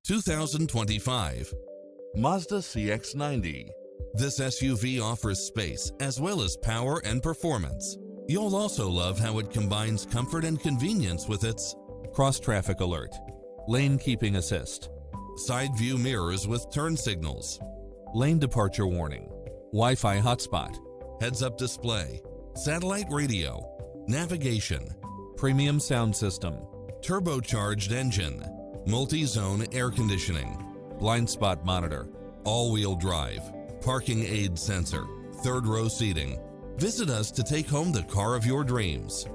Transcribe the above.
2025 Mazda CX-90. This SUV offers space as well as power and performance. You'll also love how it combines comfort and convenience with its cross-traffic alert, lane keeping assist, side view mirrors with turn signals, lane departure warning, Wi-Fi hotspot, heads-up display, satellite radio, navigation, premium sound system, turbocharged engine, multi-zone air conditioning, blind spot monitor, all-wheel drive, parking aid sensor, third row seating. Visit us to take home the car of your dreams.